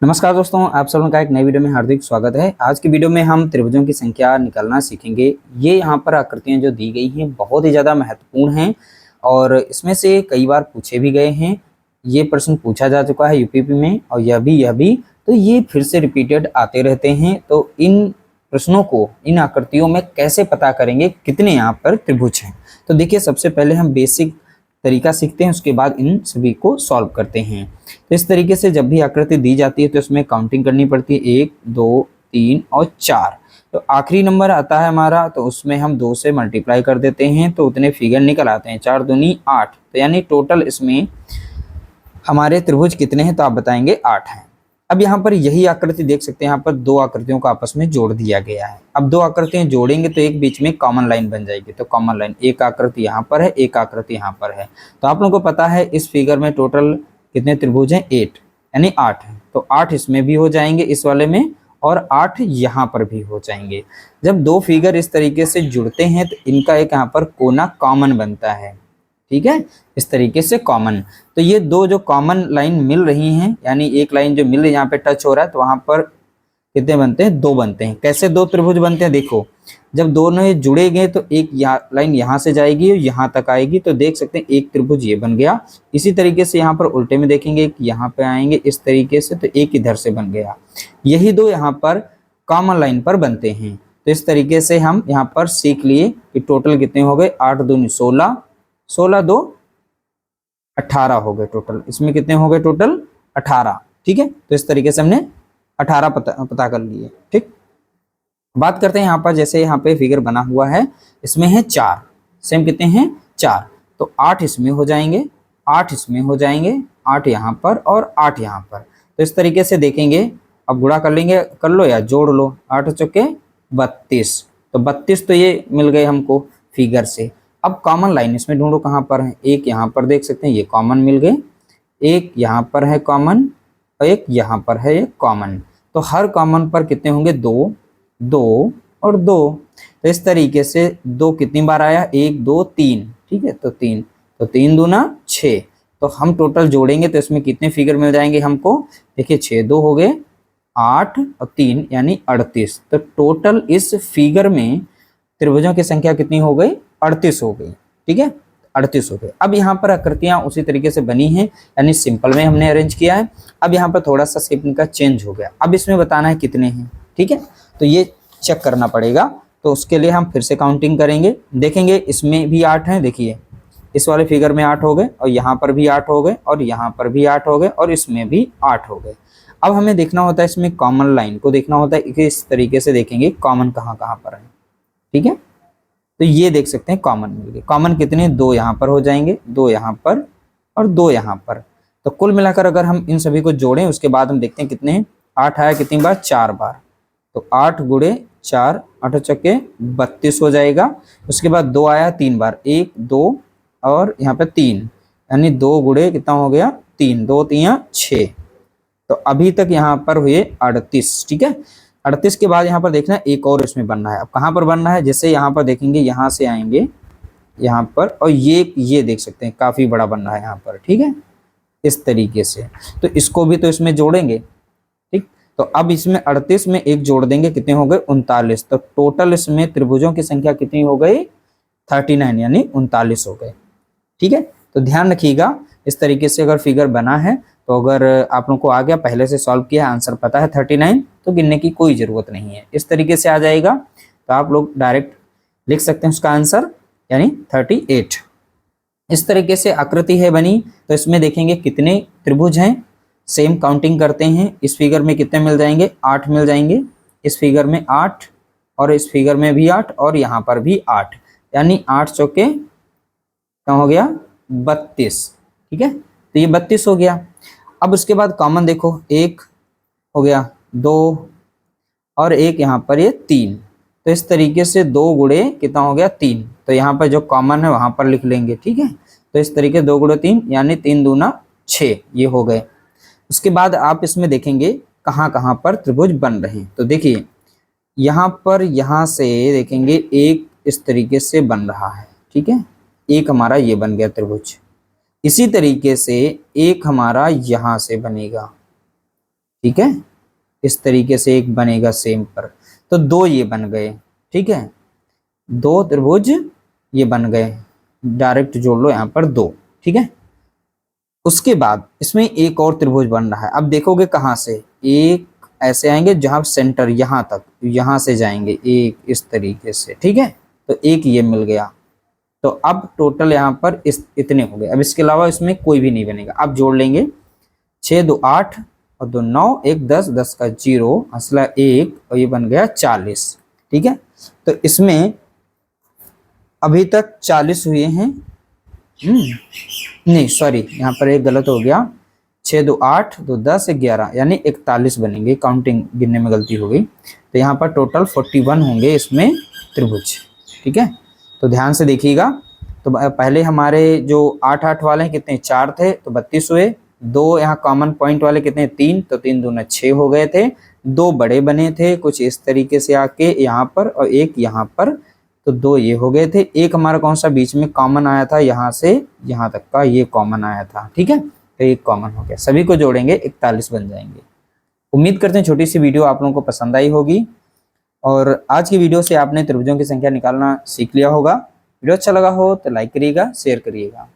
नमस्कार दोस्तों, आप सब का एक नई वीडियो में हार्दिक स्वागत है। आज की वीडियो में हम त्रिभुजों की संख्या निकालना सीखेंगे। ये यहाँ पर आकृतियाँ जो दी गई हैं बहुत ही ज़्यादा महत्वपूर्ण हैं और इसमें से कई बार पूछे भी गए हैं। ये प्रश्न पूछा जा चुका है यूपीपी में और यह भी तो ये फिर से रिपीटेड आते रहते हैं। तो इन प्रश्नों को, इन आकृतियों में कैसे पता करेंगे कितने यहाँ पर त्रिभुज हैं। तो देखिए, सबसे पहले हम बेसिक तरीका सीखते हैं, उसके बाद इन सभी को सॉल्व करते हैं। तो इस तरीके से जब भी आकृति दी जाती है तो इसमें काउंटिंग करनी पड़ती है, 1 2 3 और 4। तो आखिरी नंबर आता है हमारा, तो उसमें हम 2 से मल्टीप्लाई कर देते हैं तो उतने फिगर निकल आते हैं। 4 दूनी 8, तो यानी टोटल इसमें हमारे त्रिभुज कितने हैं, तो आप बताएंगे 8 हैं। अब यहाँ पर यही आकृति देख सकते हैं, यहाँ पर दो आकृतियों को आपस में जोड़ दिया गया है। अब दो आकृतियां जोड़ेंगे तो एक बीच में कॉमन लाइन बन जाएगी। तो कॉमन लाइन, एक आकृति यहाँ पर है, एक आकृति यहाँ पर है। तो आप लोगों को पता है इस फिगर में टोटल कितने त्रिभुज हैं, 8 यानी 8 है। तो 8 इसमें भी हो जाएंगे, इस वाले में, और 8 यहाँ पर भी हो जाएंगे। जब दो फिगर इस तरीके से जुड़ते हैं तो इनका एक यहाँ पर कोना कॉमन बनता है, ठीक है, इस तरीके से कॉमन। तो ये दो जो कॉमन लाइन मिल रही हैं, यानी एक लाइन जो मिल रही है यहाँ पे टच हो रहा है, तो वहां पर कितने बनते हैं, 2 बनते हैं। कैसे दो त्रिभुज बनते हैं, देखो, जब दोनों ये जुड़ेंगे तो एक लाइन यहाँ से जाएगी और यहाँ तक आएगी, तो देख सकते हैं एक त्रिभुज ये बन गया। इसी तरीके से यहाँ पर उल्टे में देखेंगे, यहाँ पे आएंगे इस तरीके से, तो एक इधर से बन गया। यही दो यहाँ पर कॉमन लाइन पर बनते हैं। तो इस तरीके से हम यहाँ पर सीख लिए कि टोटल कितने हो गए, 8 दूनी 16, 16 2 18 हो गए टोटल। इसमें कितने हो गए टोटल, 18, ठीक है। तो इस तरीके से हमने 18 पता कर लिए, ठीक। बात करते हैं यहाँ पर, जैसे यहाँ पे फिगर बना हुआ है, इसमें है 4, सेम कितने हैं, 4। तो 8 इसमें हो जाएंगे, 8 इसमें हो जाएंगे, 8 यहाँ पर और 8 यहाँ पर। तो इस तरीके से देखेंगे, अब गुणा कर लेंगे, कर लो या जोड़ लो, 8 चौके 32। तो 32 तो ये मिल गए हमको फिगर से। अब कॉमन लाइन इसमें ढूंढो कहाँ पर है, एक यहाँ पर देख सकते हैं, ये कॉमन मिल गए, एक यहाँ पर है कॉमन और एक यहाँ पर है ये कॉमन। तो हर कॉमन पर कितने होंगे, 2 2 और 2। तो इस तरीके से 2 कितनी बार आया, 1 2 3, ठीक है। तो 3, तो 3 दूना 6। तो हम टोटल जोड़ेंगे तो इसमें कितने फिगर मिल जाएंगे हमको, देखिए 6 2 हो गए, 8 और 3 यानी 38। तो टोटल इस फिगर में त्रिभुजों की संख्या कितनी हो गई, 38 हो गई, ठीक है, 38 हो गए। अब यहाँ पर आकृतियां उसी तरीके से बनी हैं, यानी सिंपल में हमने अरेंज किया है। अब यहाँ पर थोड़ा सा शेप इनका चेंज हो गया। अब इसमें बताना है कितने हैं, ठीक है। तो ये चेक करना पड़ेगा, तो उसके लिए हम फिर से काउंटिंग करेंगे, देखेंगे इसमें भी 8 हैं। देखिए इस वाले फिगर में 8 हो गए और यहाँ पर भी 8 हो गए और यहाँ पर भी 8 हो गए और इसमें भी 8 हो गए। अब हमें देखना होता है, इसमें कॉमन लाइन को देखना होता है कि इस तरीके से देखेंगे कॉमन कहाँ कहाँ पर है, ठीक है। तो ये देख सकते हैं कॉमन मिल गए। कॉमन कितने, 2 यहाँ पर हो जाएंगे, 2 यहाँ पर और 2 यहाँ पर। तो कुल मिलाकर अगर हम इन सभी को जोड़ें उसके बाद हम देखते हैं कितने हैं। 8 आया कितनी बार, 4 बार। तो 8 गुणे 4, 8 चौके 32 हो जाएगा। उसके बाद 2 आया 3 बार, 1 2 और यहाँ पे 3, यानी 2 गुणे कितना हो गया, 3, 2 3 6। तो अभी तक यहाँ पर हुए 38, ठीक है। 38 के बाद यहाँ पर देखना एक और इसमें बनना है। अब कहाँ पर बनना है, जैसे यहाँ पर देखेंगे, यहाँ से आएंगे यहाँ पर और ये देख सकते हैं काफी बड़ा बनना है यहाँ पर, ठीक है, इस तरीके से। तो इसको भी तो इसमें जोड़ेंगे, ठीक। तो अब इसमें 38 में एक जोड़ देंगे, कितने हो गए, 39। तो टोटल इसमें त्रिभुजों की संख्या कितनी हो गई, 39 यानी 39 हो गए, ठीक है। तो ध्यान रखिएगा, इस तरीके से अगर फिगर बना है तो अगर आप लोगों को आ गया, पहले से सॉल्व किया, आंसर पता है 39, तो गिनने की कोई जरूरत नहीं है। इस तरीके से आ जाएगा तो आप लोग डायरेक्ट लिख सकते हैं उसका आंसर, यानी 38। इस तरीके से आकृति है बनी। तो इसमें देखेंगे कितने त्रिभुज हैं, सेम काउंटिंग करते हैं। इस फिगर में कितने मिल जाएंगे, 8 मिल जाएंगे, इस फिगर में 8 और इस फिगर में भी 8 और यहाँ पर भी 8, यानी 8 चौके क्या हो गया, 32, ठीक है। तो ये 32 हो गया। अब उसके बाद कॉमन देखो, 1 हो गया, 2 और एक यहाँ पर ये 3। तो इस तरीके से 2 गुणे कितना हो गया, 3। तो यहाँ पर जो कॉमन है वहां पर लिख लेंगे, ठीक है। तो इस तरीके 2 गुणे 3 यानी 3 दूना 6, ये हो गए। उसके बाद आप इसमें देखेंगे कहाँ कहाँ पर त्रिभुज बन रहे हैं। तो देखिए यहाँ पर, यहाँ से देखेंगे एक इस तरीके से बन रहा है, ठीक है, एक हमारा ये बन गया त्रिभुज। इसी तरीके से एक हमारा यहां से बनेगा, ठीक है, इस तरीके से एक बनेगा सेम पर। तो दो ये बन गए, ठीक है, दो त्रिभुज ये बन गए, डायरेक्ट जोड़ लो यहाँ पर दो, ठीक है। उसके बाद इसमें एक और त्रिभुज बन रहा है। अब देखोगे कहाँ से, एक ऐसे आएंगे जहां सेंटर यहां तक, यहां से जाएंगे एक इस तरीके से, ठीक है। तो एक ये मिल गया। तो अब टोटल यहाँ पर इस इतने हो गए। अब इसके अलावा इसमें कोई भी नहीं बनेगा। अब जोड़ लेंगे, 6 2 8 और 2 9, 1 10, 10 का 0, असला 1 और ये बन गया 40, ठीक है। तो इसमें अभी तक 40 हुए हैं, नहीं सॉरी, यहाँ पर एक गलत हो गया, 6 2 8 2 10 11 यानी 41 बनेंगे, काउंटिंग गिनने में गलती हो गई। तो यहाँ पर टोटल 41 होंगे इसमें त्रिभुज, ठीक है। तो ध्यान से देखिएगा। तो पहले हमारे जो 8 8 वाले हैं कितने, 4 थे, तो 32 हुए। दो यहाँ कॉमन पॉइंट वाले कितने, 3, तो 3 दूना 6 हो गए थे। दो बड़े बने थे कुछ इस तरीके से आके यहाँ पर, और एक यहाँ पर, तो दो ये हो गए थे। एक हमारा कौन सा बीच में कॉमन आया था, यहाँ से यहाँ तक का ये कॉमन आया था, ठीक है। तो एक कॉमन हो गया, सभी को जोड़ेंगे 41 बन जाएंगे। उम्मीद करते हैं छोटी सी वीडियो आप लोगों को पसंद आई होगी, और आज की वीडियो से आपने त्रिभुजों की संख्या निकालना सीख लिया होगा। वीडियो अच्छा लगा हो तो लाइक करिएगा, शेयर करिएगा।